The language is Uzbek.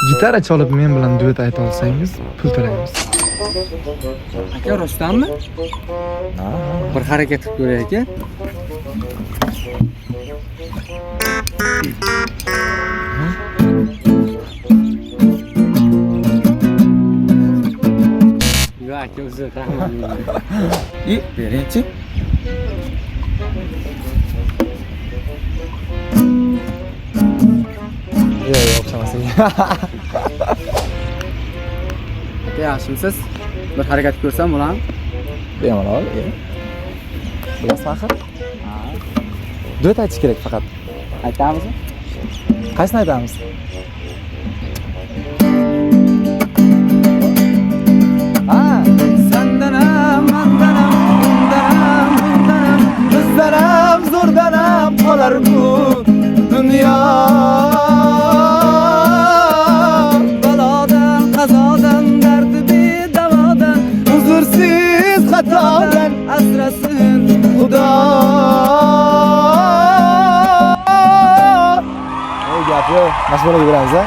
Gitara chalib men bilan duet ayta olsangiz, pul to'laymiz. Aka, rostdanmi? Bir harakat qilib ko'ray aka. Yo'q aka, o'zi rahmat. Bering-chi. Yo'q, o'xshamas ekan. Aka, yaxshimisiz? Bir harakat ko'rsam bo'ladimi? Bemalol. Bilasizmi axir? Duet aytish kerak faqat. Aytamizmi? Qaysini aytamiz? Sendanam, mandanam, undanam, bundanam, bizdanam, zo'rdanam qolar bu dunyo. Balodan, qazodan, dardi bedavodan, huzursiz xatodan asrasin Xudo. Ey gap yo'q, mashg'ulga yuramiz a.